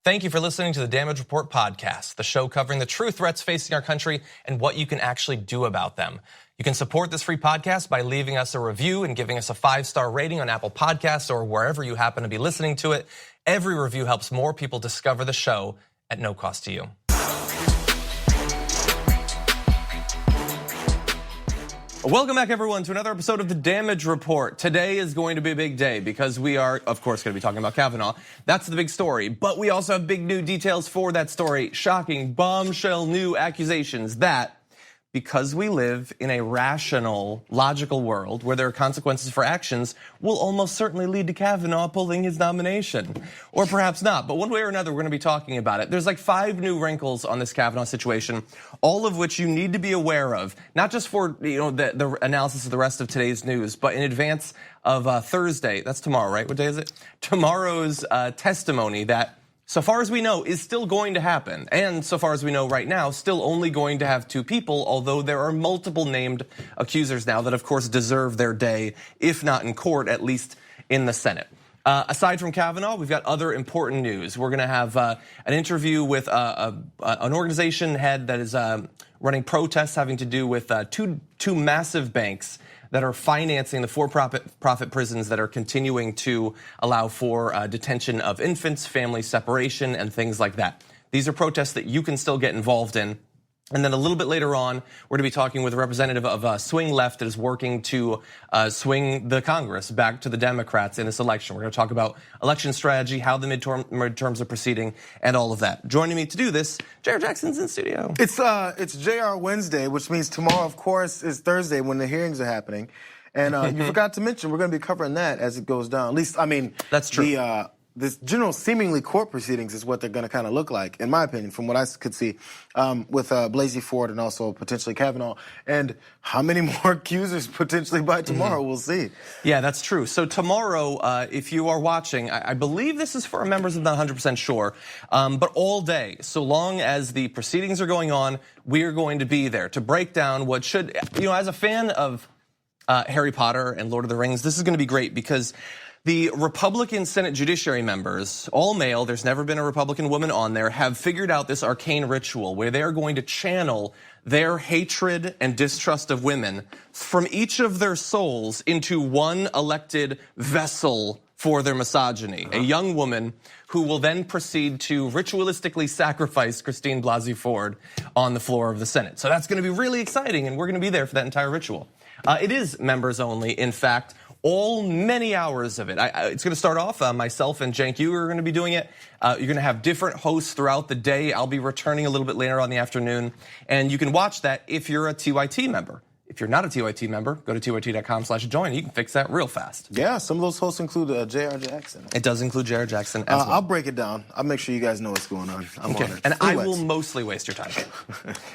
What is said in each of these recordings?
Thank you for listening to the Damage Report podcast, the show covering the true threats facing our country and what you can actually do about them. You can support this free podcast by leaving us a review and giving us a 5-star rating on Apple Podcasts or wherever you happen to be listening to it. Every review helps more people discover the show at no cost to you. Welcome back, everyone, to another episode of the Damage Report. Today is going to be a big day because we are, of course, going to be talking about Kavanaugh. That's the big story, but we also have big new details for that story. Shocking, bombshell new accusations that because we live in a rational, logical world where there are consequences for actions, will almost certainly lead to Kavanaugh pulling his nomination. Or perhaps not, but one way or another, we're gonna be talking about it. There's like 5 new wrinkles on this Kavanaugh situation, all of which you need to be aware of, not just for the analysis of the rest of today's news, but in advance of Thursday, that's tomorrow, right? What day is it? Tomorrow's testimony that, so far as we know, is still going to happen. And so far as we know right now, still only going to have 2 people, although there are multiple named accusers now that of course deserve their day, if not in court, at least in the Senate. Aside from Kavanaugh, we've got other important news. We're gonna have an interview with an organization head that is running protests having to do with two massive banks that are financing the for-profit prisons that are continuing to allow for detention of infants, family separation, and things like that. These are protests that you can still get involved in. And then a little bit later on, we're gonna be talking with a representative of Swing Left that is working to swing the Congress back to the Democrats in this election. We're gonna talk about election strategy, how the midterms are proceeding, and all of that. Joining me to do this, Jayar Jackson's in studio. It's Jayar Wednesday, which means tomorrow, of course, is Thursday when the hearings are happening. And you forgot to mention, we're gonna be covering that as it goes down. At least, I mean, that's true. This general seemingly court proceedings is what they're going to kind of look like, in my opinion, from what I could see, with Blasey Ford and also potentially Kavanaugh. And how many more accusers potentially by tomorrow, we'll see. Yeah, that's true. So tomorrow, if you are watching, I believe this is for members, I'm not 100% sure, but all day, so long as the proceedings are going on, we are going to be there to break down what should, as a fan of Harry Potter and Lord of the Rings, this is going to be great because the Republican Senate Judiciary members, all male, there's never been a Republican woman on there, have figured out this arcane ritual where they are going to channel their hatred and distrust of women from each of their souls into one elected vessel for their misogyny. A young woman who will then proceed to ritualistically sacrifice Christine Blasey Ford on the floor of the Senate. So that's gonna be really exciting, and we're gonna be there for that entire ritual. It is members only, in fact. Many hours of it. It's gonna start off, myself and Cenk Uygur are gonna be doing it. You're gonna have different hosts throughout the day. I'll be returning a little bit later on the afternoon. And you can watch that if you're a TYT member. If you're not a TYT member, go to tyt.com/join. You can fix that real fast. Yeah, some of those hosts include Jayar Jackson. It does include Jayar Jackson as well. I'll break it down. I'll make sure you guys know what's going on. I'm on it. And I will mostly waste your time.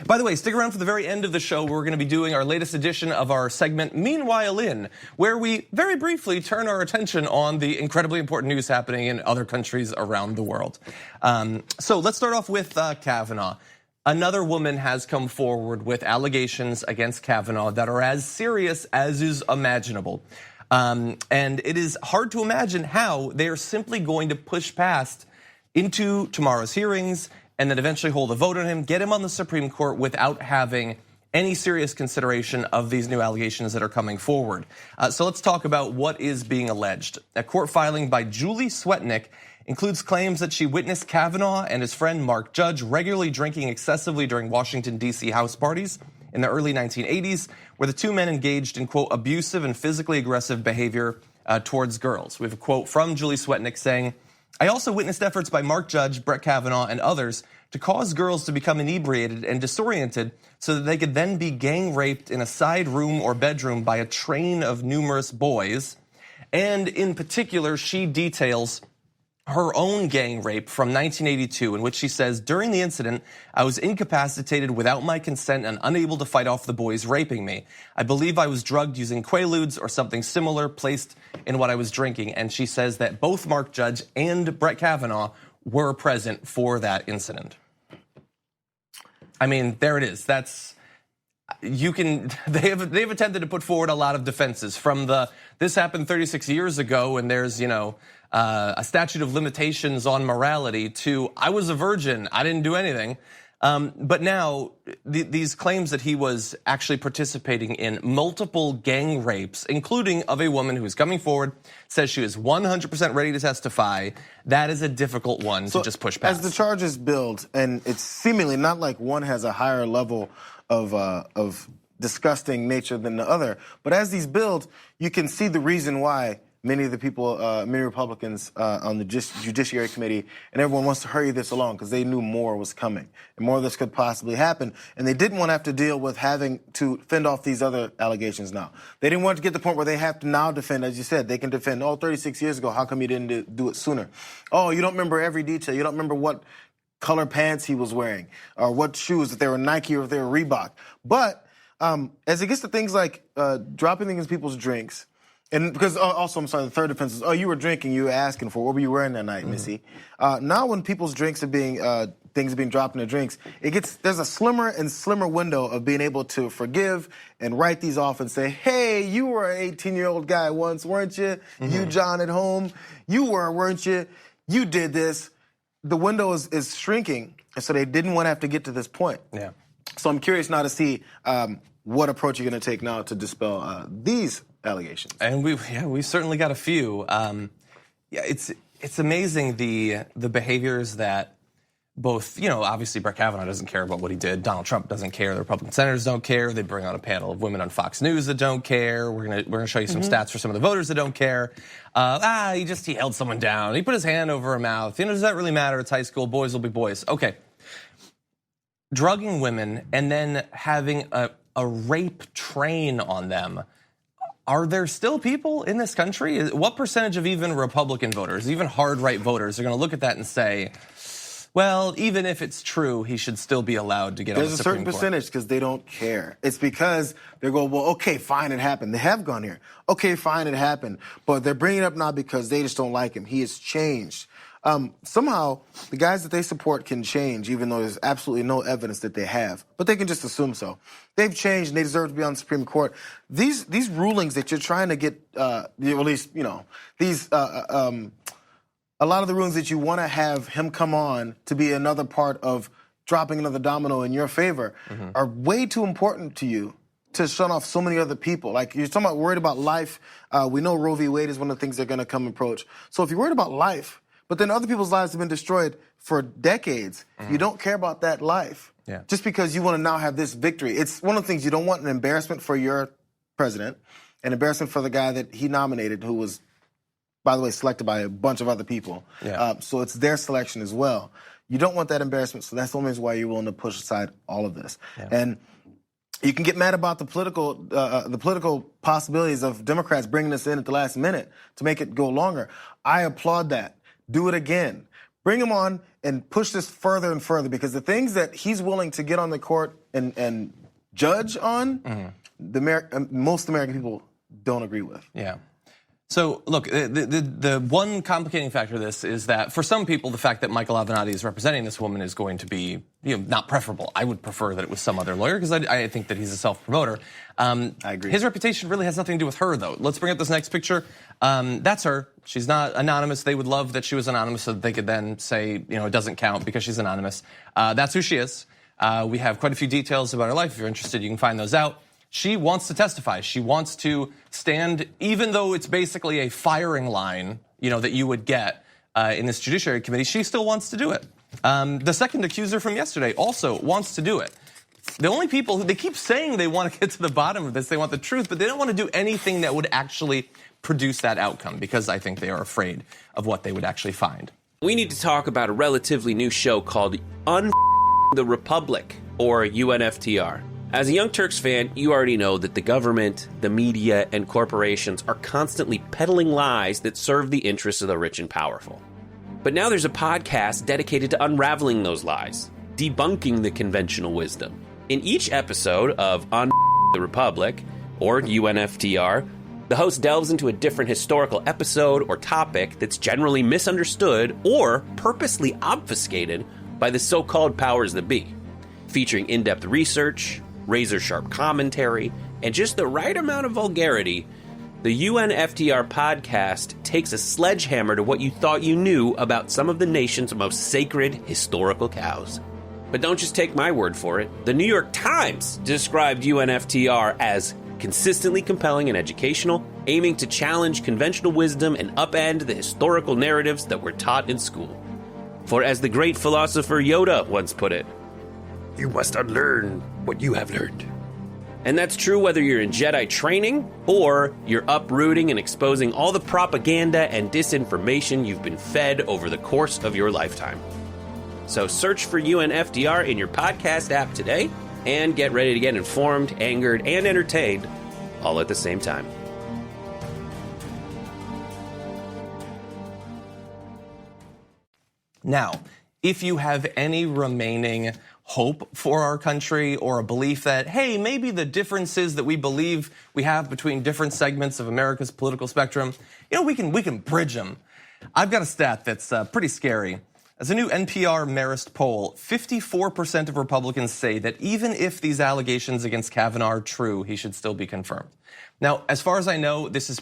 By the way, stick around for the very end of the show. We're gonna be doing our latest edition of our segment, Meanwhile In, where we very briefly turn our attention on the incredibly important news happening in other countries around the world. So let's start off with Kavanaugh. Another woman has come forward with allegations against Kavanaugh that are as serious as is imaginable. And it is hard to imagine how they are simply going to push past into tomorrow's hearings and then eventually hold a vote on him, get him on the Supreme Court without having any serious consideration of these new allegations that are coming forward. So let's talk about what is being alleged. A court filing by Julie Swetnick includes claims that she witnessed Kavanaugh and his friend Mark Judge regularly drinking excessively during Washington, D.C. house parties in the early 1980s, where the 2 men engaged in, quote, abusive and physically aggressive behavior towards girls. We have a quote from Julie Swetnick saying, "I also witnessed efforts by Mark Judge, Brett Kavanaugh, and others to cause girls to become inebriated and disoriented so that they could then be gang raped in a side room or bedroom by a train of numerous boys." And in particular, she details her own gang rape from 1982, in which she says, "During the incident, I was incapacitated without my consent and unable to fight off the boys raping me. I believe I was drugged using Quaaludes or something similar placed in what I was drinking." And she says that both Mark Judge and Brett Kavanaugh were present for that incident. I mean, there it is. That's, they've attempted to put forward a lot of defenses from this happened 36 years ago and there's, a statute of limitations on morality to I was a virgin, I didn't do anything. But now these claims that he was actually participating in multiple gang rapes, including of a woman who's coming forward, says she is 100% ready to testify. That is a difficult one to just push past. As the charges build, and it's seemingly not like one has a higher level of disgusting nature than the other, but as these build, you can see the reason why many of the people, many Republicans on the Judiciary Committee, and everyone wants to hurry this along because they knew more was coming and more of this could possibly happen. And they didn't want to have to deal with having to fend off these other allegations now. They didn't want to get to the point where they have to now defend, as you said, they can defend, 36 years ago, how come you didn't do it sooner? Oh, you don't remember every detail. You don't remember what color pants he was wearing or what shoes, if they were Nike or if they were Reebok. But as it gets to things like dropping things in people's drinks, and because also, I'm sorry, the third defense is, you were drinking, you were asking for, what were you wearing that night, Missy? Now when people's drinks are being, things are being dropped in their drinks, there's a slimmer and slimmer window of being able to forgive and write these off and say, hey, you were an 18-year-old guy once, weren't you? You, John, at home, you were, weren't you? You did this. The window is shrinking, and so they didn't want to have to get to this point. Yeah. So I'm curious now to see what approach you're going to take now to dispel these allegations. And we've certainly got a few. It's amazing the behaviors that both, obviously Brett Kavanaugh doesn't care about what he did. Donald Trump doesn't care. The Republican senators don't care. They bring on a panel of women on Fox News that don't care. We're gonna show you some stats for some of the voters that don't care. He held someone down. He put his hand over her mouth. Does that really matter? It's high school. Boys will be boys. Okay. Drugging women and then having a rape train on them. Are there still people in this country? What percentage of even Republican voters, even hard right voters, are going to look at that and say, well, even if it's true, he should still be allowed to get on the Supreme Court? There's a certain percentage because they don't care. It's because they're going, well, okay, fine, it happened. They have gone here. Okay, fine, it happened. But they're bringing it up now because they just don't like him. He has changed. Somehow, the guys that they support can change, even though there's absolutely no evidence that they have. But they can just assume so. They've changed, and they deserve to be on the Supreme Court. These rulings that you're trying to get, at least, these, a lot of the rulings that you want to have him come on to be another part of dropping another domino in your favor are way too important to you to shut off so many other people. Like, you're talking about worried about life. We know Roe v. Wade is one of the things they're going to come approach. So if you're worried about life, but then other people's lives have been destroyed for decades, you don't care about that life. Yeah. Just because you want to now have this victory. It's one of the things you don't want an embarrassment for your president, an embarrassment for the guy that he nominated, who was, by the way, selected by a bunch of other people. Yeah. So it's their selection as well. You don't want that embarrassment, so that's the only reason why you're willing to push aside all of this. Yeah. And you can get mad about the political possibilities of Democrats bringing this in at the last minute to make it go longer. I applaud that. Do it again. Bring him on and push this further and further, because the things that he's willing to get on the court and judge on, most American people don't agree with. Yeah. So, look, the one complicating factor of this is that for some people, the fact that Michael Avenatti is representing this woman is going to be, not preferable. I would prefer that it was some other lawyer because I think that he's a self-promoter. I agree. His reputation really has nothing to do with her, though. Let's bring up this next picture. That's her. She's not anonymous. They would love that she was anonymous so that they could then say, it doesn't count because she's anonymous. That's who she is. We have quite a few details about her life. If you're interested, you can find those out. She wants to testify. She wants to stand, even though it's basically a firing line, that you would get in this Judiciary Committee. She still wants to do it. The second accuser from yesterday also wants to do it. The only people they keep saying they want to get to the bottom of this, they want the truth, but they don't want to do anything that would actually produce that outcome because I think they are afraid of what they would actually find. We need to talk about a relatively new show called the Republic, or UNFTR. As a Young Turks fan, you already know that the government, the media, and corporations are constantly peddling lies that serve the interests of the rich and powerful. But now there's a podcast dedicated to unraveling those lies, debunking the conventional wisdom. In each episode of the Republic, or UNFTR, the host delves into a different historical episode or topic that's generally misunderstood or purposely obfuscated by the so-called powers that be, featuring in-depth research, razor-sharp commentary, and just the right amount of vulgarity The UNFTR podcast takes a sledgehammer to what you thought you knew about some of the nation's most sacred historical cows. But don't just take my word for it. The New York Times described UNFTR as consistently compelling and educational, aiming to challenge conventional wisdom and upend the historical narratives that were taught in school. For as the great philosopher Yoda once put it, "You must unlearn what you have learned." And that's true whether you're in Jedi training or you're uprooting and exposing all the propaganda and disinformation you've been fed over the course of your lifetime. So search for UNFTR in your podcast app today and get ready to get informed, angered, and entertained all at the same time. Now, if you have any remaining hope for our country or a belief that, hey, maybe the differences that we believe we have between different segments of America's political spectrum, we can bridge them. I've got a stat that's pretty scary. As a new NPR Marist poll, 54% of Republicans say that even if these allegations against Kavanaugh are true, he should still be confirmed. Now, as far as I know, this is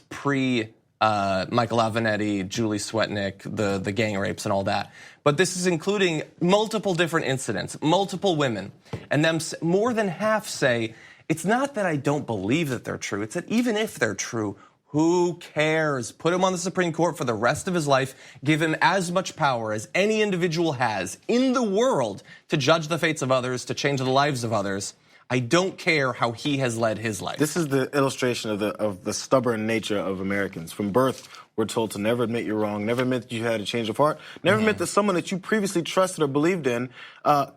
Michael Avenatti, Julie Swetnick, the gang rapes and all that. But this is including multiple different incidents, multiple women. And them more than half say, it's not that I don't believe that they're true. It's that even if they're true, who cares? Put him on the Supreme Court for the rest of his life. Give him as much power as any individual has in the world to judge the fates of others, to change the lives of others. I don't care how he has led his life. This is the illustration of the stubborn nature of Americans. From birth, we're told to never admit you're wrong, never admit that you had a change of heart, never admit that someone that you previously trusted or believed in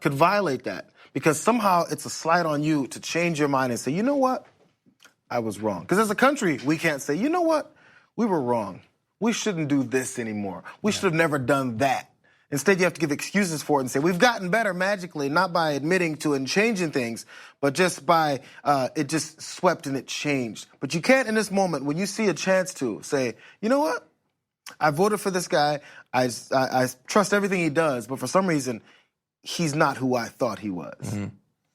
could violate that. Because somehow it's a slight on you to change your mind and say, you know what? I was wrong. Because as a country, we can't say, you know what? We were wrong. We shouldn't do this anymore. We should have never done that. Instead, you have to give excuses for it and say, we've gotten better magically, not by admitting to and changing things, but just by it just swept and it changed. But you can't in this moment, when you see a chance to, say, you know what? I voted for this guy. I trust everything he does, but for some reason, he's not who I thought he was. Mm-hmm.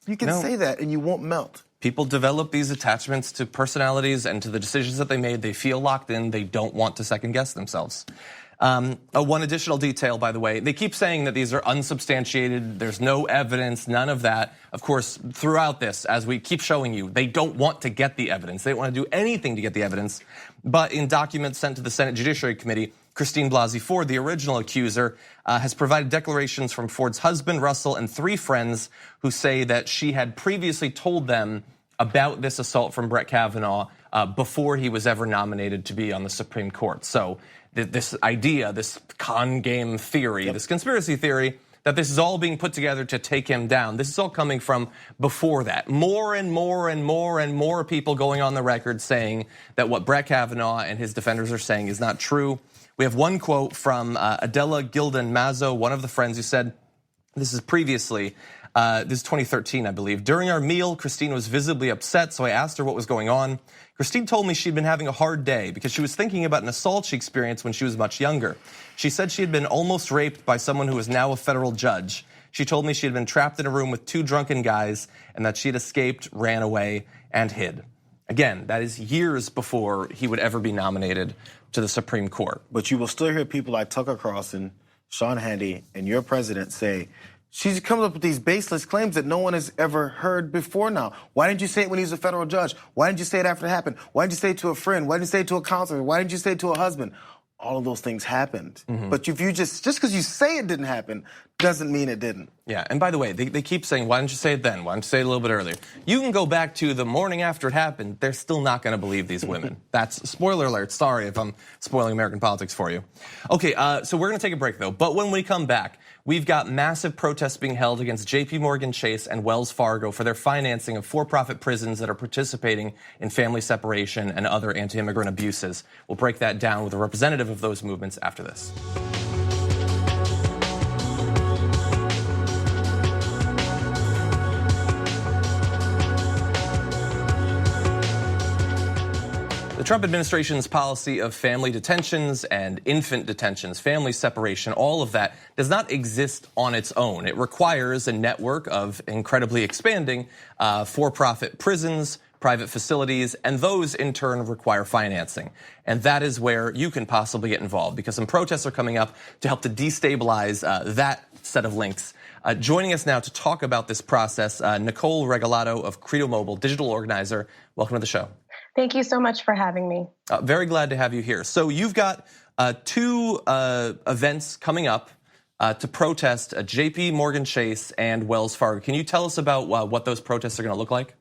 You can say that and you won't melt. People develop these attachments to personalities and to the decisions that they made. They feel locked in. They don't want to second guess themselves. One additional detail, by the way, they keep saying that these are unsubstantiated. There's no evidence, none of that. Of course, throughout this, as we keep showing you, they don't want to get the evidence. They don't want to do anything to get the evidence. But in documents sent to the Senate Judiciary Committee, Christine Blasey Ford, the original accuser, has provided declarations from Ford's husband, Russell, and 3 friends who say that she had previously told them about this assault from Brett Kavanaugh before he was ever nominated to be on the Supreme Court. So this idea, this con game theory, this conspiracy theory, that this is all being put together to take him down, this is all coming from before that. More and more and more and more people going on the record saying that what Brett Kavanaugh and his defenders are saying is not true. We have one quote from Adela Gildan Mazzo, one of the friends, who said, this is previously, this is 2013, I believe. During our meal, Christine was visibly upset, so I asked her what was going on. Christine told me she'd been having a hard day because she was thinking about an assault she experienced when she was much younger. She said she had been almost raped by someone who is now a federal judge. She told me she had been trapped in a room with 2 drunken guys and that she had escaped, ran away, and hid. Again, that is years before he would ever be nominated to the Supreme Court. But you will still hear people like Tucker Carlson, Sean Hannity, and your president say, she comes up with these baseless claims that no one has ever heard before now. Why didn't you say it when he was a federal judge? Why didn't you say it after it happened? Why didn't you say it to a friend? Why didn't you say it to a counselor? Why didn't you say it to a husband? All of those things happened. Mm-hmm. But if you just because you say it didn't happen doesn't mean it didn't. Yeah, and by the way, they keep saying, why didn't you say it then? Why didn't you say it a little bit earlier? You can go back to the morning after it happened. They're still not going to believe these women. That's, spoiler alert, sorry if I'm spoiling American politics for you. Okay, so we're going to take a break, though. But when we come back, we've got massive protests being held against JP Morgan Chase and Wells Fargo for their financing of for-profit prisons that are participating in family separation and other anti-immigrant abuses. We'll break that down with a representative of those movements after this. The Trump administration's policy of family detentions and infant detentions, family separation, all of that does not exist on its own. It requires a network of incredibly expanding for-profit prisons, private facilities, and those in turn require financing. And that is where you can possibly get involved, because some protests are coming up to help to destabilize that set of links. Joining us now to talk about this process, Nicole Regalado of CREDO Mobile, digital organizer. Welcome to the show. Thank you so much for having me. Very glad to have you here. So you've got two events coming up to protest JP Morgan Chase and Wells Fargo. Can you tell us about what those protests are going to look like?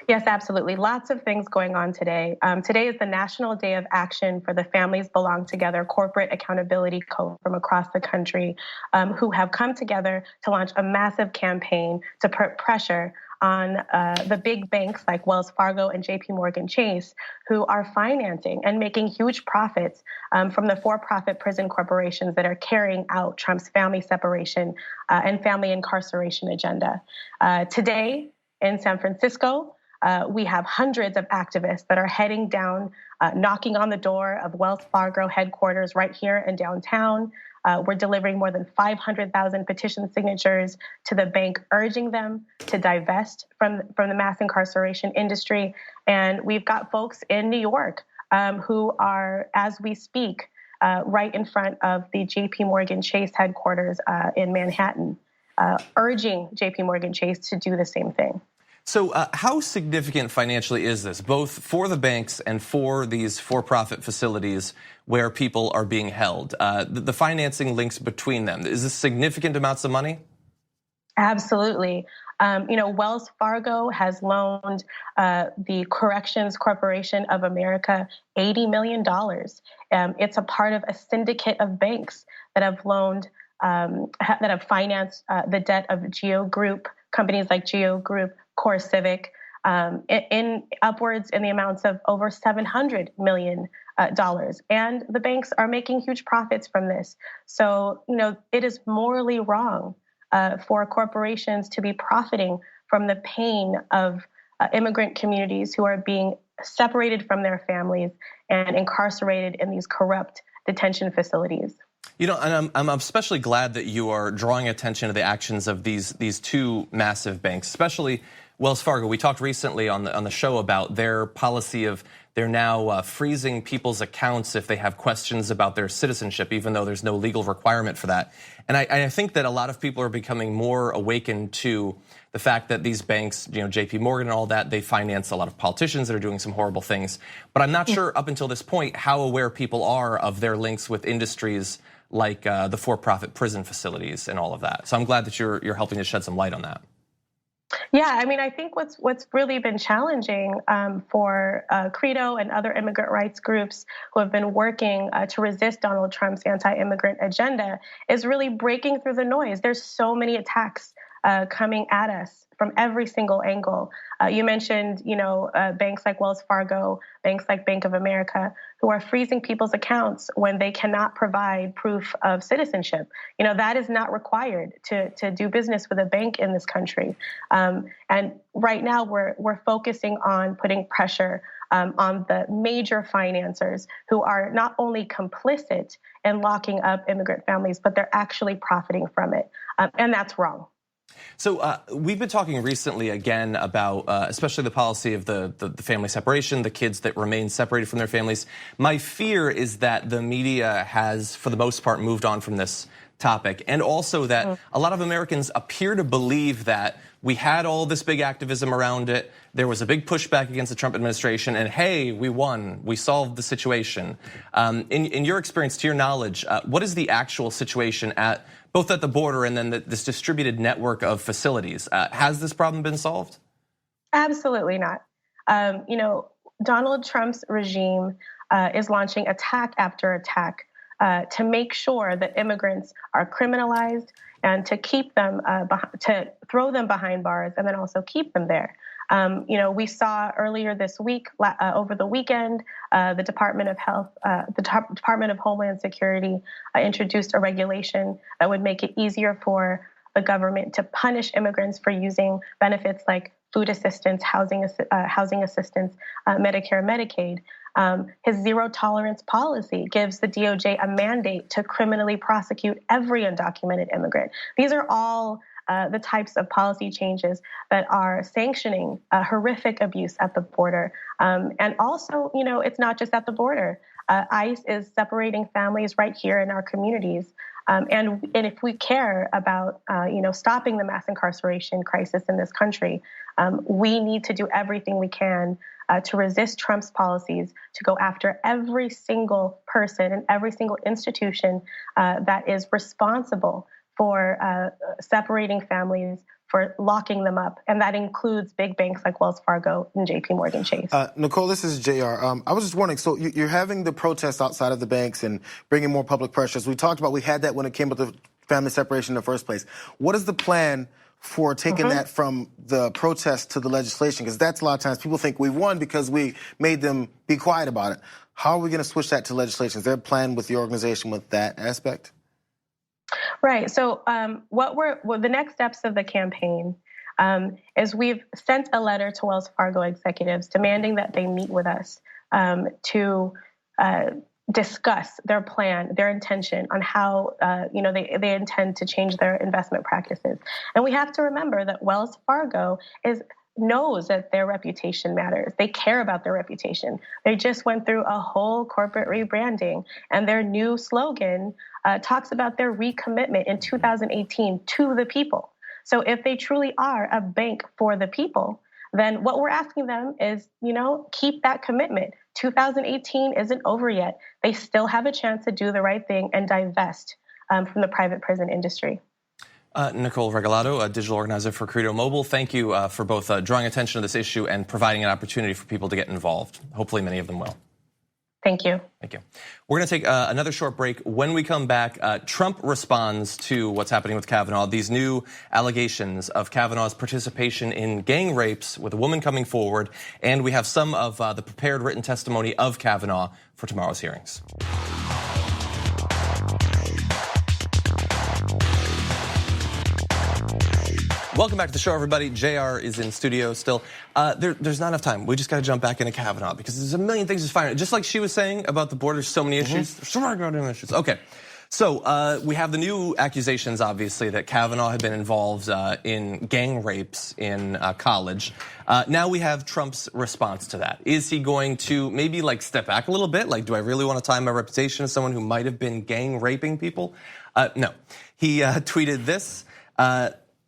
Yes, absolutely. Lots of things going on today. Today is the National Day of Action for the Families Belong Together Corporate Accountability Code from across the country, who have come together to launch a massive campaign to put pressure on the big banks like Wells Fargo and JP Morgan Chase, who are financing and making huge profits from the for-profit prison corporations that are carrying out Trump's family separation and family incarceration agenda. Today in San Francisco, we have hundreds of activists that are heading down, knocking on the door of Wells Fargo headquarters right here in downtown. We're delivering more than 500,000 petition signatures to the bank, urging them to divest from the mass incarceration industry. And we've got folks in New York who are, as we speak, right in front of the JP Morgan Chase headquarters in Manhattan, urging JP Morgan Chase to do the same thing. So how significant financially is this, both for the banks and for these for-profit facilities where people are being held? The financing links between them, is this significant amounts of money? Absolutely. Wells Fargo has loaned the Corrections Corporation of America $80 million. It's a part of a syndicate of banks that have loaned, that have financed the debt of Geo Group, companies like Geo Group, Core Civic, in upwards in the amounts of over $700 million. And the banks are making huge profits from this. So, it is morally wrong for corporations to be profiting from the pain of immigrant communities who are being separated from their families and incarcerated in these corrupt detention facilities. And I'm especially glad that you are drawing attention to the actions of these two massive banks, especially Wells Fargo. We talked recently on the show about their policy of they're now freezing people's accounts if they have questions about their citizenship, even though there's no legal requirement for that. And I think that a lot of people are becoming more awakened to the fact that these banks, JP Morgan and all that, they finance a lot of politicians that are doing some horrible things. But I'm not sure up until this point how aware people are of their links with industries like the for-profit prison facilities and all of that. So I'm glad that you're helping to shed some light on that. Yeah, I think what's really been challenging for CREDO and other immigrant rights groups who have been working to resist Donald Trump's anti-immigrant agenda is really breaking through the noise. There's so many attacks coming at us from every single angle. You mentioned, banks like Wells Fargo, banks like Bank of America, who are freezing people's accounts when they cannot provide proof of citizenship. That is not required to do business with a bank in this country. And right now we're focusing on putting pressure on the major financiers who are not only complicit in locking up immigrant families, but they're actually profiting from it. And that's wrong. So we've been talking recently again about especially the policy of the family separation, the kids that remain separated from their families. My fear is that the media has, for the most part, moved on from this topic, and also that a lot of Americans appear to believe that we had all this big activism around it. There was a big pushback against the Trump administration, and hey, we won. We solved the situation. In your experience, to your knowledge, what is the actual situation both at the border and then this distributed network of facilities? Has this problem been solved? Absolutely not. Donald Trump's regime is launching attack after attack to make sure that immigrants are criminalized and to keep them, to throw them behind bars and then also keep them there. We saw earlier this week, over the weekend, the Department of Health, the Department of Homeland Security introduced a regulation that would make it easier for the government to punish immigrants for using benefits like food assistance, housing assistance, Medicare, Medicaid. His zero tolerance policy gives the DOJ a mandate to criminally prosecute every undocumented immigrant. These are all the types of policy changes that are sanctioning horrific abuse at the border. And also, it's not just at the border. ICE is separating families right here in our communities. And if we care about, stopping the mass incarceration crisis in this country, we need to do everything we can to resist Trump's policies, to go after every single person and every single institution that is responsible for separating families, for locking them up. And that includes big banks like Wells Fargo and JP Morgan Chase. Nicole, this is Jayar. I was just wondering, so you're having the protests outside of the banks and bringing more public pressures. We talked about, we had that when it came to the family separation in the first place. What is the plan for taking that from the protest to the legislation? Because that's a lot of times people think we won because we made them be quiet about it. How are we going to switch that to legislation? Is there a plan with the organization with that aspect? Right. So the next steps of the campaign is we've sent a letter to Wells Fargo executives demanding that they meet with us to discuss their plan, their intention on how they intend to change their investment practices. And we have to remember that Wells Fargo knows that their reputation matters. They care about their reputation. They just went through a whole corporate rebranding, and their new slogan talks about their recommitment in 2018 to the people. So if they truly are a bank for the people, then what we're asking them is, keep that commitment. 2018 isn't over yet. They still have a chance to do the right thing and divest from the private prison industry. Nicole Regalado, a digital organizer for CREDO Mobile, thank you for both drawing attention to this issue and providing an opportunity for people to get involved. Hopefully many of them will. Thank you. Thank you. We're going to take another short break. When we come back, Trump responds to what's happening with Kavanaugh, these new allegations of Kavanaugh's participation in gang rapes with a woman coming forward, and we have some of the prepared written testimony of Kavanaugh for tomorrow's hearings. Welcome back to the show, everybody. Jayar is in studio still. There's not enough time. We just got to jump back into Kavanaugh because there's a million things to find. Just like she was saying about the border, so many issues. There's so many goddamn issues. Okay. So we have the new accusations, obviously, that Kavanaugh had been involved in gang rapes in college. Now we have Trump's response to that. Is he going to maybe step back a little bit? Do I really want to tie my reputation to someone who might have been gang raping people? No. He tweeted this.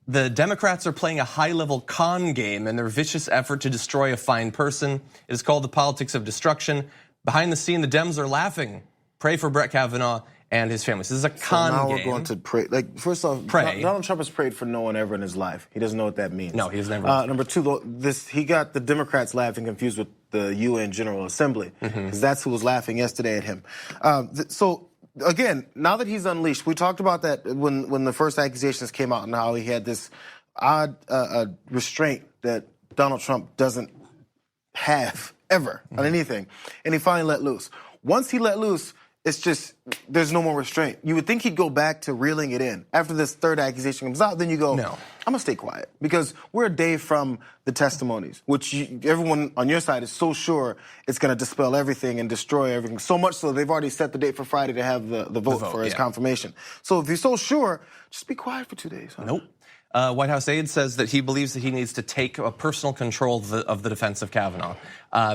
The Democrats are playing a high-level con game in their vicious effort to destroy a fine person. It is called the politics of destruction. Behind the scene, the Dems are laughing. Pray for Brett Kavanaugh and his family. So this is a con game. So now we're going to pray. First off, pray. Donald Trump has prayed for no one ever in his life. He doesn't know what that means. No, he has never. Number two, he got the Democrats laughing confused with the UN General Assembly, because that's who was laughing yesterday at him. Again, now that he's unleashed, we talked about that when the first accusations came out and how he had this odd restraint that Donald Trump doesn't have ever on anything. And he finally let loose. Once he let loose, it's just, there's no more restraint. You would think he'd go back to reeling it in. After this third accusation comes out, then you go, no, I'm gonna stay quiet. Because we're a day from the testimonies, which everyone on your side is so sure it's gonna dispel everything and destroy everything. So much so they've already set the date for Friday to have the vote for his confirmation. So if you're so sure, just be quiet for 2 days. Huh? Nope. White House aide says that he believes that he needs to take a personal control of the defense of Kavanaugh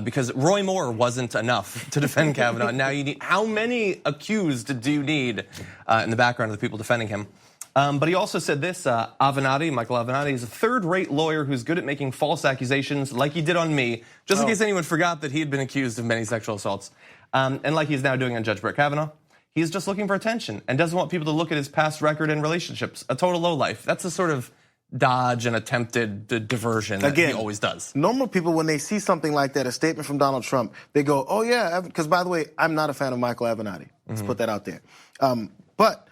because Roy Moore wasn't enough to defend Kavanaugh. Now you need, how many accused do you need in the background of the people defending him? But he also said this, Michael Avenatti is a third-rate lawyer who's good at making false accusations like he did on me, just in case anyone forgot that he had been accused of many sexual assaults. And like he's now doing on Judge Brett Kavanaugh. He's just looking for attention and doesn't want people to look at his past record and relationships. A total lowlife. That's a sort of dodge and attempted diversion that he always does. Normal people, when they see something like that, a statement from Donald Trump, they go, oh yeah, because by the way, I'm not a fan of Michael Avenatti. Let's put that out there. But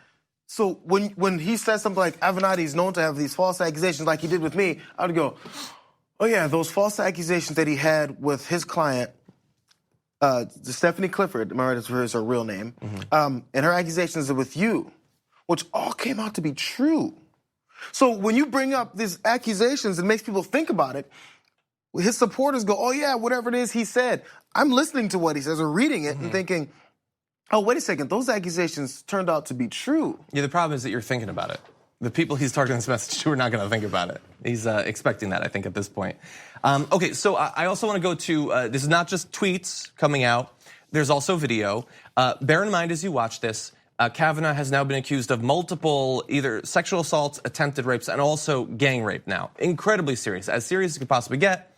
so when he says something like Avenatti is known to have these false accusations like he did with me, I would go, oh yeah, those false accusations that he had with his client, Stephanie Clifford, am I right? That's her real name. And her accusations are with you, which all came out to be true. So when you bring up these accusations, it makes people think about it. his supporters go, oh yeah, whatever it is he said. I'm listening to what he says or reading it and thinking, oh, wait a second, those accusations turned out to be true. Yeah, the problem is that you're thinking about it. The people he's targeting this message to are not going to think about it. He's expecting that, I think, at this point. Okay, so I also want to go to, this is not just tweets coming out. There's also video. Bear in mind as you watch this, Kavanaugh has now been accused of multiple either sexual assaults, attempted rapes, and also gang rape now. Incredibly serious, as serious as it could possibly get.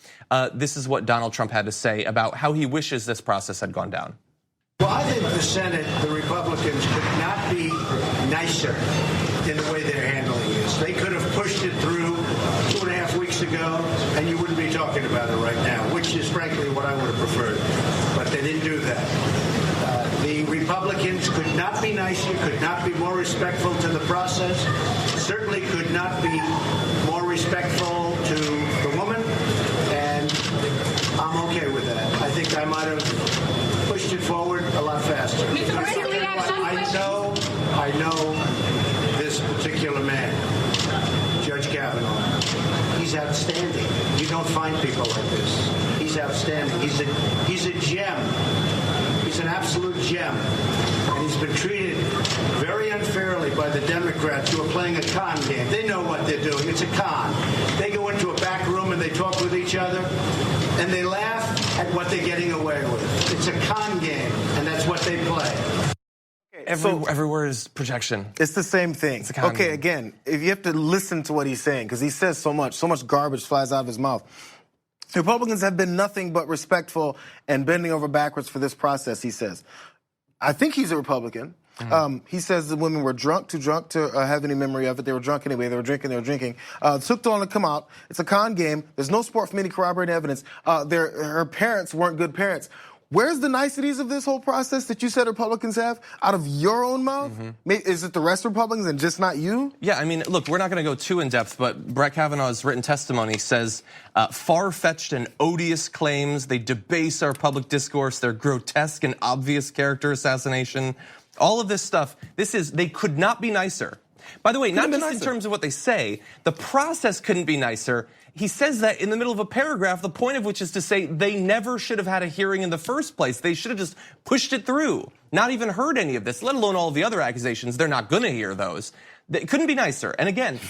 This is what Donald Trump had to say about how he wishes this process had gone down. Well, I think the Senate, the Republicans, could not be nicer in the way they're handling this. They could have pushed it through 2.5 weeks ago, and you wouldn't be talking about it right now, which is frankly what I would have preferred. But they didn't do that. The Republicans could not be nicer, could not be more respectful to the process, certainly could not be more respectful to the woman, and I'm okay with that. I think I might have pushed it forward a lot faster. I know this particular man, Judge Kavanaugh. He's outstanding. You don't find people like this. He's outstanding. He's a gem. He's an absolute gem. And he's been treated very unfairly by the Democrats who are playing a con game. They know what they're doing. It's a con. They go into a back room and they talk with each other and they laugh at what they're getting away with. It's a con game, and that's what they play. Every word is projection. It's the same thing. Okay, again, if you have to listen to what he's saying, because he says so much garbage flies out of his mouth. Republicans have been nothing but respectful and bending over backwards for this process, he says. I think he's a Republican. He says the women were too drunk to have any memory of it. They were drunk anyway. They were drinking. Took too long to come out. It's a con game. There's no support from any corroborating evidence. Her parents weren't good parents. Where's the niceties of this whole process that you said Republicans have out of your own mouth? Is it the rest of Republicans and just not you? Yeah, I mean, look, we're not going to go too in depth, but Brett Kavanaugh's written testimony says far-fetched and odious claims. They debase our public discourse. They're grotesque and obvious character assassination. All of this stuff, they could not be nicer. By the way, not just in terms of what they say, the process couldn't be nicer. He says that in the middle of a paragraph, the point of which is to say they never should have had a hearing in the first place. They should have just pushed it through, not even heard any of this, let alone all of the other accusations. They're not going to hear those. It couldn't be nicer. And again,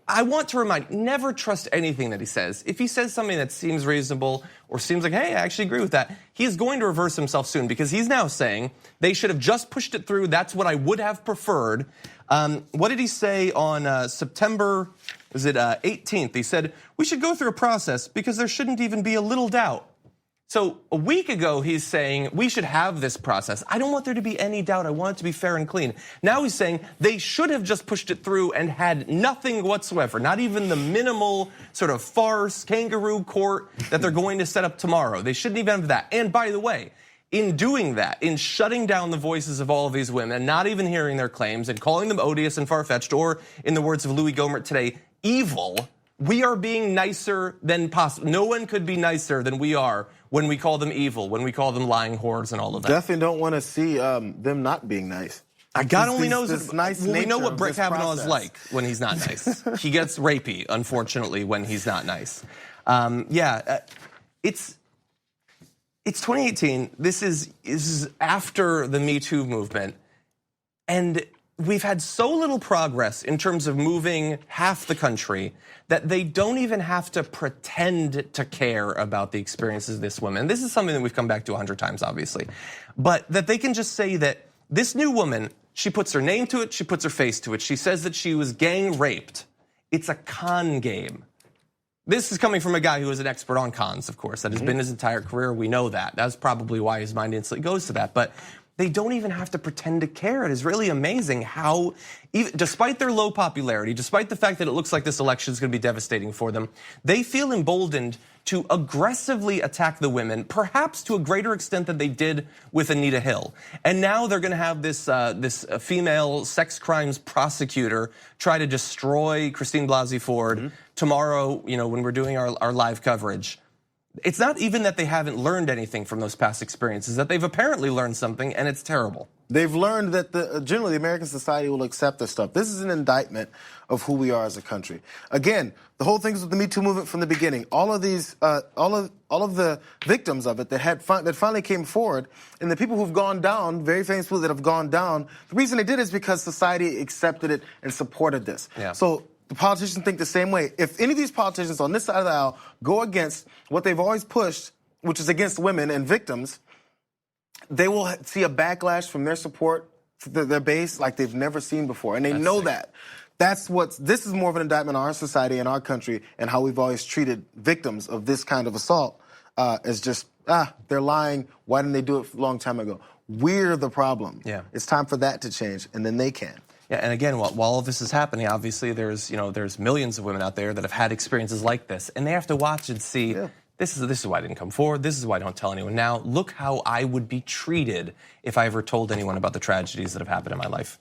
I want to remind, never trust anything that he says. If he says something that seems reasonable or seems like, hey, I actually agree with that, he is going to reverse himself soon because he's now saying they should have just pushed it through. That's what I would have preferred. What did he say on September 18th? He said, we should go through a process because there shouldn't even be a little doubt. So a week ago, he's saying we should have this process. I don't want there to be any doubt. I want it to be fair and clean. Now he's saying they should have just pushed it through and had nothing whatsoever, not even the minimal sort of farce, kangaroo court that they're going to set up tomorrow. They shouldn't even have that. And by the way, in doing that, in shutting down the voices of all of these women and not even hearing their claims and calling them odious and far-fetched, or in the words of Louis Gohmert today, evil, we are being nicer than possible. No one could be nicer than we are when we call them evil, when we call them lying whores and all of that. Definitely don't want to see them not being nice. God only knows we know what Brett Kavanaugh is like when he's not nice. He gets rapey, unfortunately, when he's not nice. It's 2018. This is after the Me Too movement, and we've had so little progress in terms of moving half the country that they don't even have to pretend to care about the experiences of this woman. This is something that we've come back to 100 times, obviously. But that they can just say that this new woman, she puts her name to it, she puts her face to it. She says that she was gang raped. It's a con game. This is coming from a guy who is an expert on cons, of course. That has been his entire career. We know that. That's probably why his mind instantly goes to that. But they don't even have to pretend to care. It is really amazing how, even, despite their low popularity, despite the fact that it looks like this election is going to be devastating for them, they feel emboldened to aggressively attack the women, perhaps to a greater extent than they did with Anita Hill. And now they're going to have this female sex crimes prosecutor try to destroy Christine Blasey Ford tomorrow. When we're doing our live coverage. It's not even that they haven't learned anything from those past experiences, that they've apparently learned something, and it's terrible. They've learned that generally the American society will accept this stuff. This is an indictment of who we are as a country. Again, the whole thing with the Me Too movement from the beginning. All of these, all of the victims of it that finally came forward, and the people who've gone down, very famous people that have gone down. The reason they did is because society accepted it and supported this. Yeah. So the politicians think the same way. If any of these politicians on this side of the aisle go against what they've always pushed, which is against women and victims, they will see a backlash from their support, their base, like they've never seen before. And they know that. This is more of an indictment on our society and our country and how we've always treated victims of this kind of assault as just, they're lying. Why didn't they do it a long time ago? We're the problem. Yeah. It's time for that to change, and then they can. Yeah, and again, while all of this is happening, obviously there's millions of women out there that have had experiences like this, and they have to watch and see, this is why I didn't come forward, this is why I don't tell anyone now. Look how I would be treated if I ever told anyone about the tragedies that have happened in my life.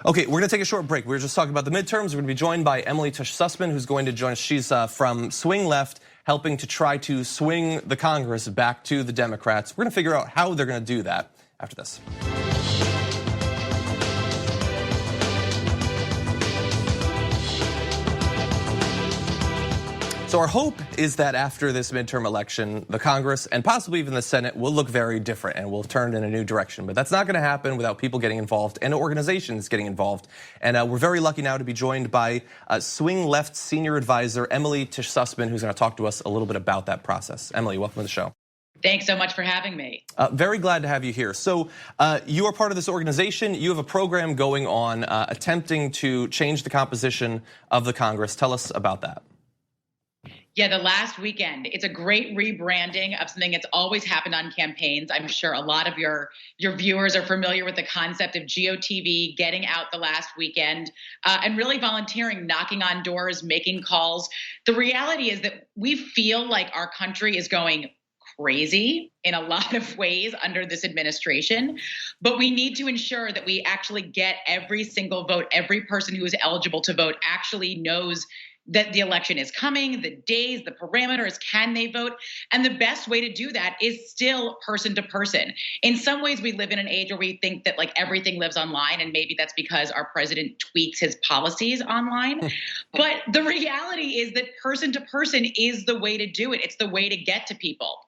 Okay, we're going to take a short break. We were just talking about the midterms. We're going to be joined by Tisch Sussman, who's going to join us. She's from Swing Left, helping to try to swing the Congress back to the Democrats. We're going to figure out how they're going to do that after this. So our hope is that after this midterm election, the Congress and possibly even the Senate will look very different and will turn in a new direction. But that's not going to happen without people getting involved and organizations getting involved. And we're very lucky now to be joined by Swing Left Senior Advisor Tisch Sussman, who's going to talk to us a little bit about that process. Emily, welcome to the show. Thanks so much for having me. Very glad to have you here. So you are part of this organization. You have a program going on attempting to change the composition of the Congress. Tell us about that. Yeah, the last weekend, it's a great rebranding of something that's always happened on campaigns. I'm sure a lot of your viewers are familiar with the concept of GOTV, getting out the last weekend, and really volunteering, knocking on doors, making calls. The reality is that we feel like our country is going crazy in a lot of ways under this administration, but we need to ensure that we actually get every single vote. Every person who is eligible to vote actually knows that the election is coming, the days, the parameters, can they vote? And the best way to do that is still person to person. In some ways, we live in an age where we think that like everything lives online, and maybe that's because our president tweaks his policies online. But the reality is that person to person is the way to do it. It's the way to get to people.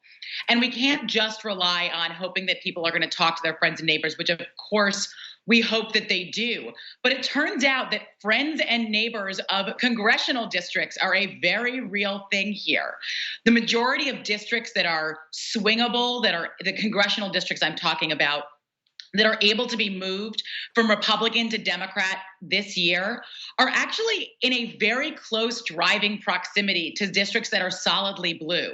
And we can't just rely on hoping that people are going to talk to their friends and neighbors, which of course we hope that they do. But it turns out that friends and neighbors of congressional districts are a very real thing here. The majority of districts that are swingable, that are the congressional districts I'm talking about, that are able to be moved from Republican to Democrat this year are actually in a very close driving proximity to districts that are solidly blue.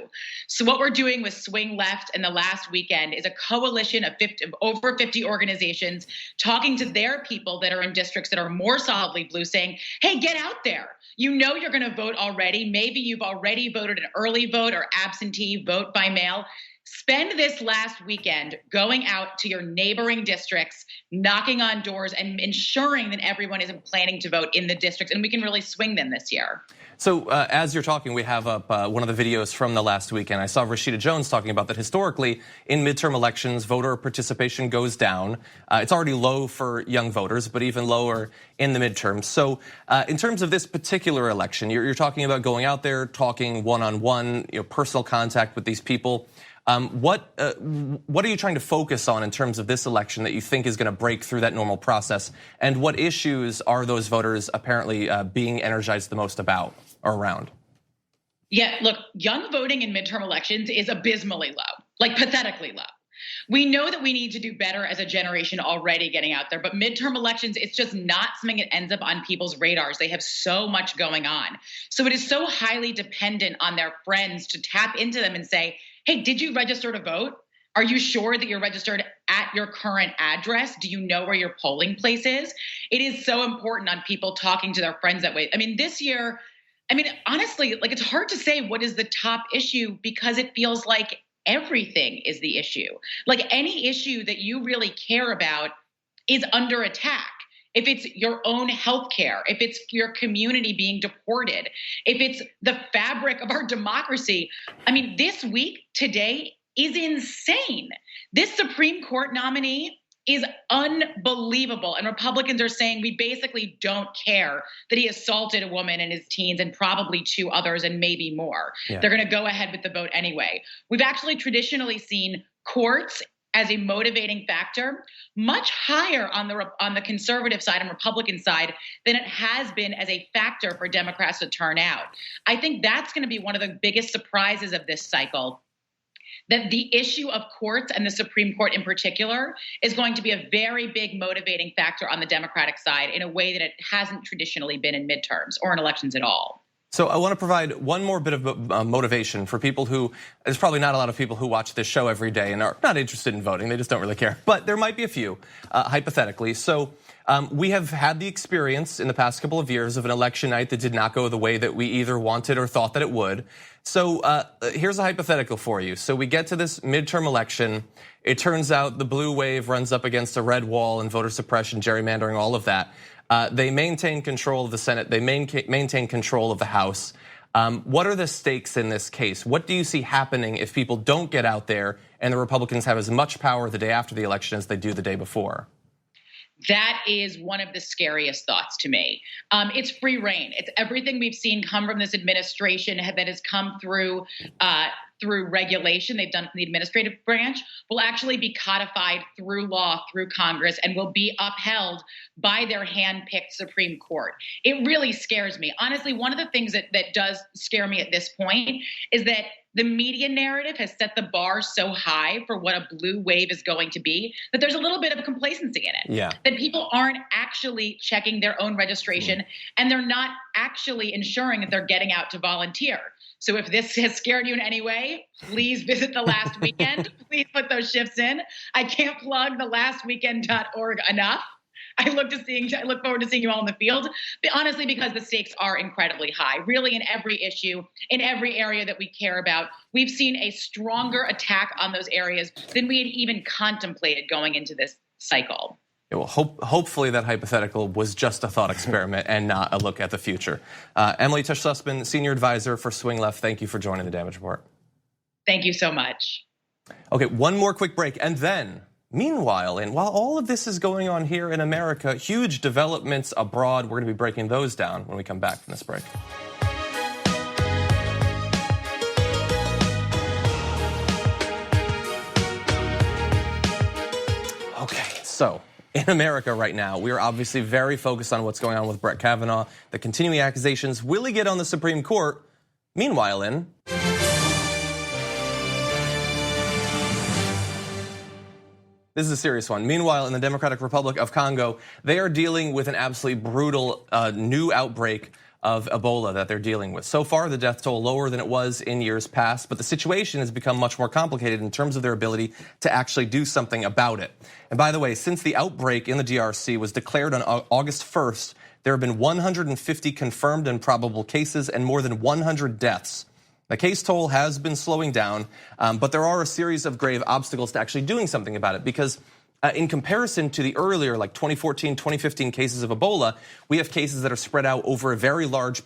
So what we're doing with Swing Left in the last weekend is a coalition of over 50 organizations talking to their people that are in districts that are more solidly blue, saying, hey, get out there. You know you're going to vote already. Maybe you've already voted an early vote or absentee vote by mail. Spend this last weekend going out to your neighboring districts, knocking on doors, and ensuring that everyone is planning to vote in the districts, and we can really swing them this year. So as you're talking, we have up one of the videos from the last weekend. I saw Rashida Jones talking about that historically in midterm elections, voter participation goes down. It's already low for young voters, but even lower in the midterms. So in terms of this particular election, you're talking about going out there, talking one-on-one, personal contact with these people. What are you trying to focus on in terms of this election that you think is going to break through that normal process? And what issues are those voters apparently being energized the most about or around? Yeah, look, young voting in midterm elections is abysmally low, like pathetically low. We know that we need to do better as a generation already getting out there, but midterm elections, it's just not something that ends up on people's radars. They have so much going on. So it is so highly dependent on their friends to tap into them and say, hey, did you register to vote? Are you sure that you're registered at your current address? Do you know where your polling place is? It is so important on people talking to their friends that way. I mean, this year, honestly, like it's hard to say what is the top issue because it feels like everything is the issue. Like any issue that you really care about is under attack. if it's your own healthcare, if it's your community being deported, if it's the fabric of our democracy. I mean, this week, today, is insane. This Supreme Court nominee is unbelievable. And Republicans are saying we basically don't care that he assaulted a woman in his teens and probably 2 others and maybe more. Yeah. They're going to go ahead with the vote anyway. We've actually traditionally seen courts as a motivating factor much higher on the conservative side and Republican side than it has been as a factor for Democrats to turn out. I think that's going to be one of the biggest surprises of this cycle, that the issue of courts and the Supreme Court in particular is going to be a very big motivating factor on the Democratic side in a way that it hasn't traditionally been in midterms or in elections at all. So I want to provide one more bit of motivation for people who, there's probably not a lot of people who watch this show every day and are not interested in voting. They just don't really care. But there might be a few, hypothetically. So we have had the experience in the past couple of years of an election night that did not go the way that we either wanted or thought that it would. So here's a hypothetical for you. So we get to this midterm election. It turns out the blue wave runs up against a red wall and voter suppression, gerrymandering, all of that. They maintain control of the Senate. They maintain control of the House. What are the stakes in this case? What do you see happening if people don't get out there and the Republicans have as much power the day after the election as they do the day before? That is one of the scariest thoughts to me. It's free reign. It's everything we've seen come from this administration that has come through regulation they've done from the administrative branch will actually be codified through law, through Congress, and will be upheld by their hand-picked Supreme Court. It really scares me. Honestly, one of the things that does scare me at this point is that the media narrative has set the bar so high for what a blue wave is going to be that there's a little bit of complacency in it. Yeah. That people aren't actually checking their own registration and they're not actually ensuring that they're getting out to volunteer. So if this has scared you in any way, please visit the last weekend. Please put those shifts in. I can't plug thelastweekend.org enough. I look forward to seeing you all in the field, but honestly, because the stakes are incredibly high. Really, in every issue, in every area that we care about, we've seen a stronger attack on those areas than we had even contemplated going into this cycle. Yeah, well, hopefully that hypothetical was just a thought experiment and not a look at the future. Emily Tisch Sussman, Senior Advisor for Swing Left, thank you for joining the Damage Report. Thank you so much. Okay, one more quick break, and then, meanwhile, and while all of this is going on here in America, huge developments abroad, we're going to be breaking those down when we come back from this break. Okay, so in America right now, we are obviously very focused on what's going on with Brett Kavanaugh, the continuing accusations. Will he get on the Supreme Court? Meanwhile, this is a serious one. Meanwhile, in the Democratic Republic of Congo, they are dealing with an absolutely brutal new outbreak of Ebola that they're dealing with. So far, the death toll lower than it was in years past, but the situation has become much more complicated in terms of their ability to actually do something about it. And by the way, since the outbreak in the DRC was declared on August 1st, there have been 150 confirmed and probable cases and more than 100 deaths. The case toll has been slowing down, but there are a series of grave obstacles to actually doing something about it because in comparison to the earlier, like 2014, 2015 cases of Ebola, we have cases that are spread out over a very large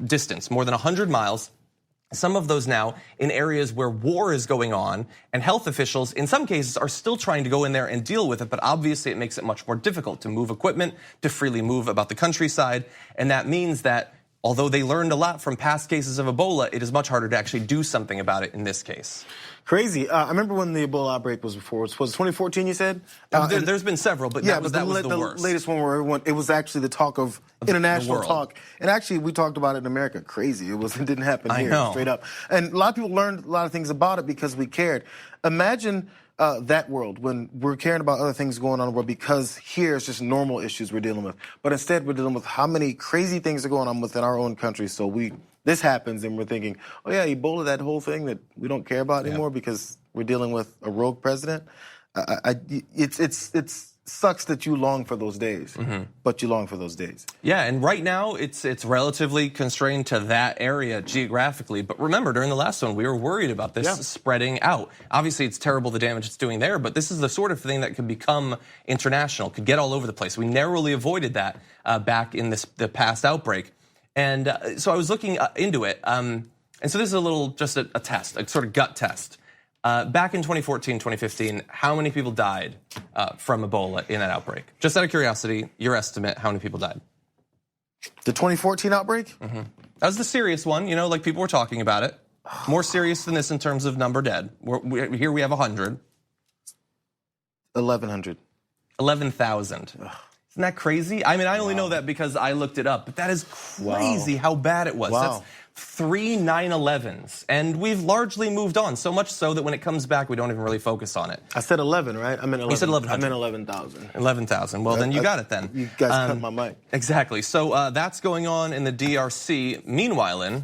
distance, more than 100 miles. Some of those now in areas where war is going on, and health officials, in some cases, are still trying to go in there and deal with it, but obviously it makes it much more difficult to move equipment, to freely move about the countryside, and that means that although they learned a lot from past cases of Ebola, it is much harder to actually do something about it in this case. Crazy. I remember when the Ebola outbreak was before. Was it 2014, you said? There's been several, but that was the worst. The latest one where it was actually the talk of international talk. And actually, we talked about it in America. Crazy. It didn't happen here, straight up. And a lot of people learned a lot of things about it because we cared. Imagine that world when we're caring about other things going on in the world because here it's just normal issues we're dealing with. But instead, we're dealing with how many crazy things are going on within our own country. So this happens and we're thinking, oh yeah, Ebola, that whole thing that we don't care about anymore because we're dealing with a rogue president. It's sucks that you long for those days, but you long for those days. Yeah, and right now it's relatively constrained to that area geographically. But remember, during the last one, we were worried about this spreading out. Obviously, it's terrible the damage it's doing there, but this is the sort of thing that could become international, could get all over the place. We narrowly avoided that back in the past outbreak. And so I was looking into it. And so this is a little, just a test, a sort of gut test. Back in 2014, 2015, how many people died from Ebola in that outbreak? Just out of curiosity, your estimate, how many people died? The 2014 outbreak? That was the serious one, like people were talking about it. More serious than this in terms of number dead. Here we have 100. 1,100. 11,000. Isn't that crazy? I mean, I only know that because I looked it up, but that is crazy how bad it was. That's 3 9/11s, and we've largely moved on, so much so that when it comes back, we don't even really focus on it. I said 11, right? I meant 11. You said 1100. I meant 11,000. 11,000. Well, then you got it then. You guys cut my mic. Exactly. So that's going on in the DRC. Meanwhile,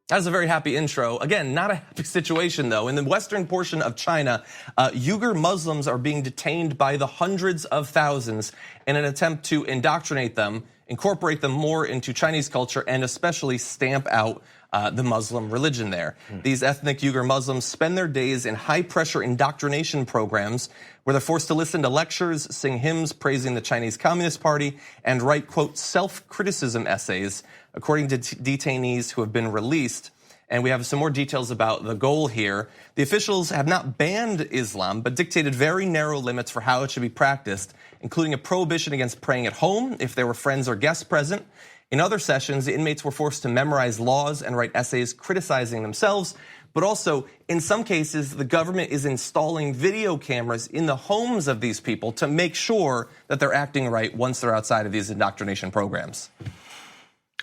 that was a very happy intro. Again, not a happy situation though. In the western portion of China, Uyghur Muslims are being detained by the hundreds of thousands in an attempt to indoctrinate them, incorporate them more into Chinese culture, and especially stamp out the Muslim religion there. These ethnic Uyghur Muslims spend their days in high-pressure indoctrination programs where they're forced to listen to lectures, sing hymns praising the Chinese Communist Party, and write, quote, self-criticism essays, according to detainees who have been released. And we have some more details about the goal here. The officials have not banned Islam, but dictated very narrow limits for how it should be practiced, including a prohibition against praying at home if there were friends or guests present. In other sessions, the inmates were forced to memorize laws and write essays criticizing themselves. But also, in some cases, the government is installing video cameras in the homes of these people to make sure that they're acting right once they're outside of these indoctrination programs.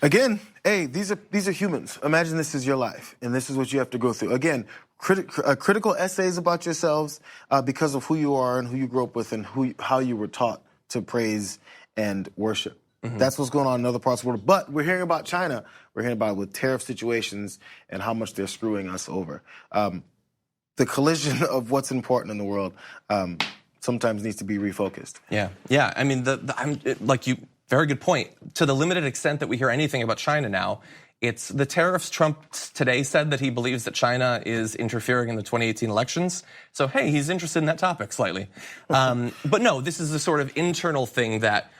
Again, hey, these are humans. Imagine this is your life, and this is what you have to go through. Again, critical essays about yourselves because of who you are and who you grew up with and how you were taught to praise and worship. That's what's going on in other parts of the world. But we're hearing about China. We're hearing about it with tariff situations and how much they're screwing us over. The collision of what's important in the world sometimes needs to be refocused. Yeah. I mean, very good point. To the limited extent that we hear anything about China now, it's the tariffs. Trump today said that he believes that China is interfering in the 2018 elections. So, hey, he's interested in that topic slightly. But no, this is a sort of internal thing that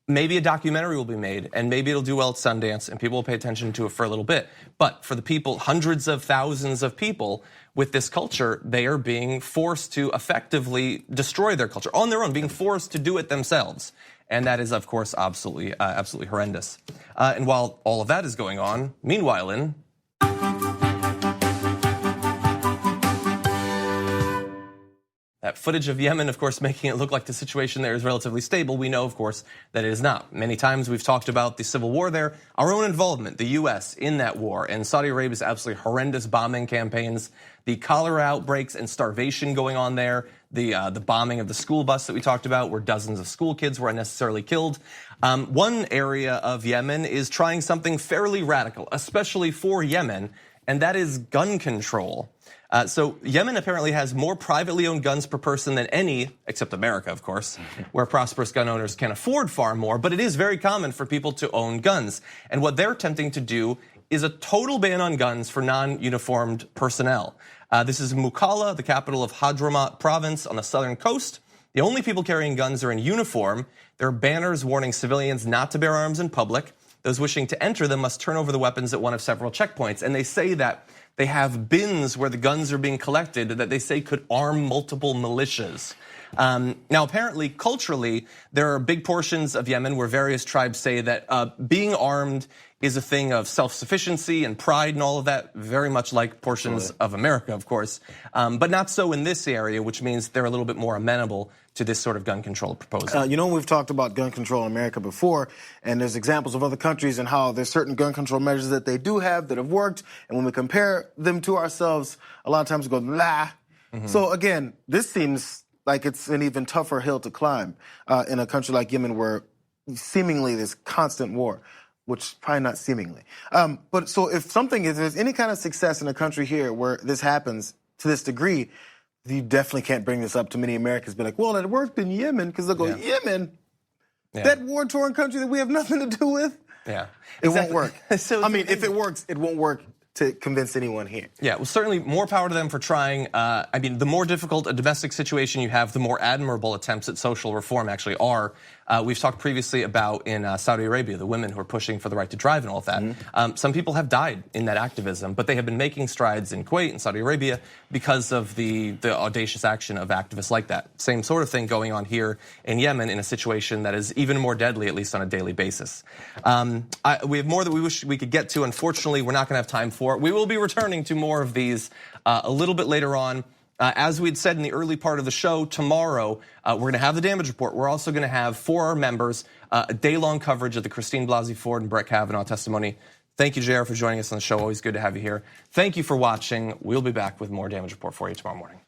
maybe a documentary will be made and maybe it'll do well at Sundance and people will pay attention to it for a little bit. But for the people, hundreds of thousands of people with this culture, they are being forced to effectively destroy their culture on their own, being forced to do it themselves. And that is, of course, absolutely horrendous. And while all of that is going on, meanwhile, that footage of Yemen, of course, making it look like the situation there is relatively stable. We know, of course, that it is not. Many times we've talked about the civil war there, our own involvement, the US in that war, and Saudi Arabia's absolutely horrendous bombing campaigns, the cholera outbreaks and starvation going on there, the bombing of the school bus that we talked about where dozens of school kids were unnecessarily killed. One area of Yemen is trying something fairly radical, especially for Yemen, and that is gun control. So Yemen apparently has more privately owned guns per person than any, except America, of course, where prosperous gun owners can afford far more, but it is very common for people to own guns. And what they're attempting to do is a total ban on guns for non-uniformed personnel. This is Mukalla, the capital of Hadramaut province on the southern coast. The only people carrying guns are in uniform. There are banners warning civilians not to bear arms in public. Those wishing to enter them must turn over the weapons at one of several checkpoints. And they say that they have bins where the guns are being collected that they say could arm multiple militias. Now, apparently, culturally, there are big portions of Yemen where various tribes say that being armed is a thing of self-sufficiency and pride and all of that, very much like portions of America, of course. But not so in this area, which means they're a little bit more amenable to this sort of gun control proposal. We've talked about gun control in America before, and there's examples of other countries and how there's certain gun control measures that they do have that have worked, and when we compare them to ourselves, a lot of times we go, blah. So again, this seems like it's an even tougher hill to climb in a country like Yemen where seemingly there's constant war, which probably not seemingly. But so if there's any kind of success in a country here where this happens, to this degree, you definitely can't bring this up to many Americans. Be like, well, it worked in Yemen, because they'll go, Yemen? Yeah. That war-torn country that we have nothing to do with? Yeah. It won't work. So I mean, if it works, it won't work to convince anyone here. Yeah, well, certainly more power to them for trying. I mean, the more difficult a domestic situation you have, the more admirable attempts at social reform actually are. We've talked previously about in Saudi Arabia, the women who are pushing for the right to drive and all of that. Some people have died in that activism, but they have been making strides in Kuwait and Saudi Arabia because of the audacious action of activists like that. Same sort of thing going on here in Yemen in a situation that is even more deadly, at least on a daily basis. We have more that we wish we could get to. Unfortunately, we're not going to have time for it. We will be returning to more of these a little bit later on. As we'd said in the early part of the show, tomorrow we're going to have the damage report. We're also going to have, for our members, a day-long coverage of the Christine Blasey Ford and Brett Kavanaugh testimony. Thank you, Jayar, for joining us on the show. Always good to have you here. Thank you for watching. We'll be back with more damage report for you tomorrow morning.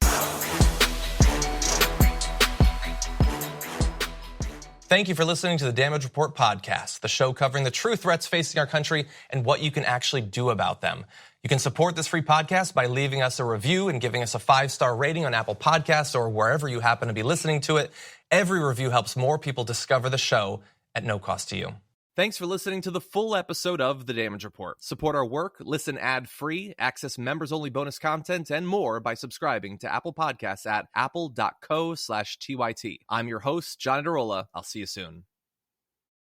Thank you for listening to the Damage Report podcast, the show covering the true threats facing our country and what you can actually do about them. You can support this free podcast by leaving us a review and giving us a 5-star rating on Apple Podcasts or wherever you happen to be listening to it. Every review helps more people discover the show at no cost to you. Thanks for listening to the full episode of The Damage Report. Support our work, listen ad-free, access members-only bonus content, and more by subscribing to Apple Podcasts at apple.co/TYT. I'm your host, John Adarola. I'll see you soon.